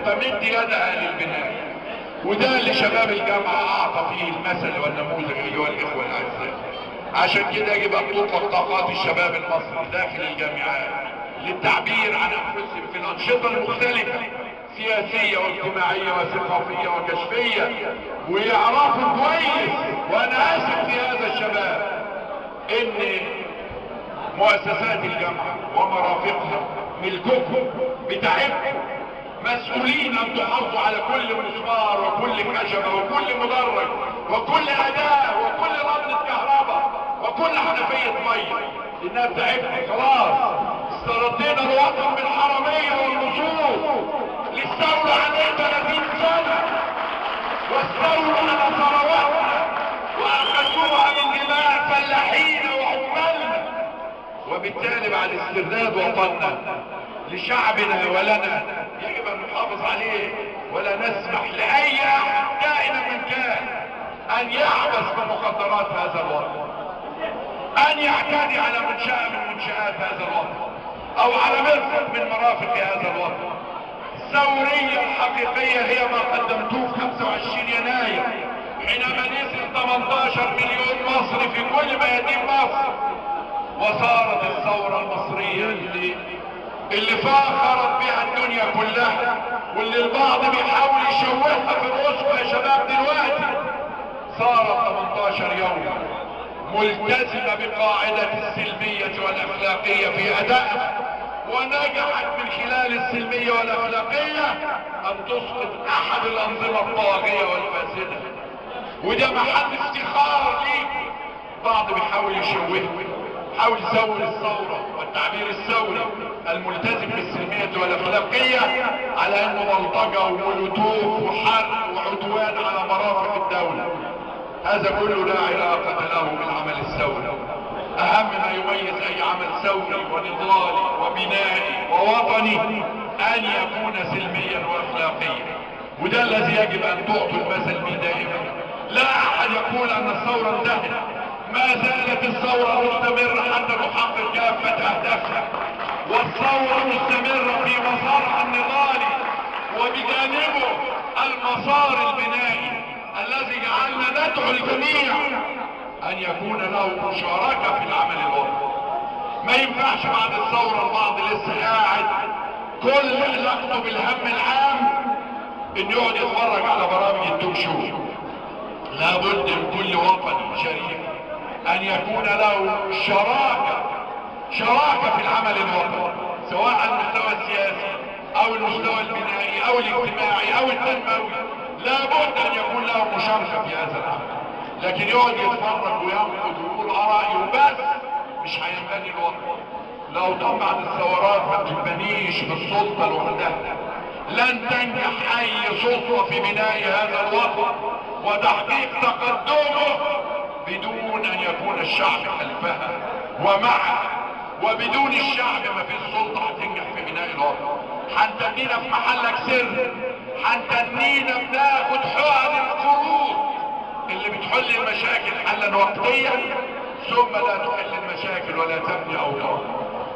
وتمد يدها للبناء. وده اللي شباب الجامعة اعطى فيه المثل والنموذج ايها الاخوة الاعزاء. عشان كده يجب ان تطلق طاقات الشباب المصري داخل الجامعات للتعبير عن انفسهم في الانشطة المختلفة، سياسية واجتماعية وثقافية وكشفية، ويعرفوا كويس، وانا اسف في هذا الشباب، ان مؤسسات الجامعة ومرافقها ملككم بتاعتكم، مسؤولين ان تحافظوا على كل مسمار وكل خشبة وكل مدرج وكل اداة وكل ربطة كهرباء وكل حنفية مية، لانها بتاعتكم. خلاص استردينا الوطن بالحرامية والنصوص للثورة عليه 30 سنة، واستولوا على ثرواتنا واخذوها من دماء فلاحينا وعمالنا، وبالتالي بعد استرداد وطننا لشعبنا ولنا يجب ان نحافظ عليه، ولا نسمح لاي احد كائنا من كان ان يعبث بمقدرات هذا الوطن، ان يعتدي على منشأة من منشآت هذا الوطن او على مرفق من مرافق هذا الوطن. الثورية الحقيقية هي ما قدمتوه 25 يناير حينما نزل 18 مليون مصري في كل ميادين مصر، وصارت الثورة المصرية اللي فاخرت بها الدنيا كلها، واللي البعض بيحاول يشوهها في رؤوسكم يا شباب دلوقتي. صارت 18 يوم ملتزمة بقاعدة السلمية والأخلاقية في أدائها، ونجحت من خلال السلمية والأخلاقية أن تسقط أحد الأنظمة الطاغية والفاسدة، وده محل افتخار ليكم. بعض بيحاول يشوهه، حاول يزور الثورة والتعبير الثوري الملتزم بالسلمية والأخلاقية على انه بلطجة ومولوتوف وحرب وعدوان على مرافق الدولة. هذا كله لا علاقة له بالعمل الثوري. اهم ما يميز اي عمل ثوري ونضالي وبنائي ووطني ان يكون سلميا واخلاقيا، وده الذي يجب ان تعطوا المثل به دائما. لا احد يقول ان الثورة انتهت، ما زالت الثورة مستمرة حتى نحقق كافة اهدافها، والثورة مستمرة في مسارها النضالي، وبجانبه المسار البنائي الذي جعلنا ندعو الجميع ان يكون له مشاركة في العمل الوطني. ما ينفعش بعد الثورة البعض لسه قاعد كل علاقته بالهم العام ان يقعد يتفرج على برامج التوك شو. لابد من كل وطني شريك ان يكون له شراكة في العمل الوطني، سواء على المستوى السياسي او المستوى البنائي او الاجتماعي او التنموي. لابد ان يكون له مشاركة في هذا العمل، لكن يقعد يتفرج وينقد ويقول ارائه وبس مش هينبني الوطن. لو طبعا الثورات ما تنبنيش بالسلطة لوحدها، لن تنجح اي سلطة في بناء هذا الوطن وتحقيق تقدمه بدون ان يكون الشعب خلفها ومعها. وبدون الشعب ما في السلطة هتنجح في بناء الوطن. هنتنينا في محلك سر، هنتنينا بناخد حقن القروض اللي بتحل المشاكل حلا وقتيا ثم لا تحل المشاكل ولا تبني اوطان.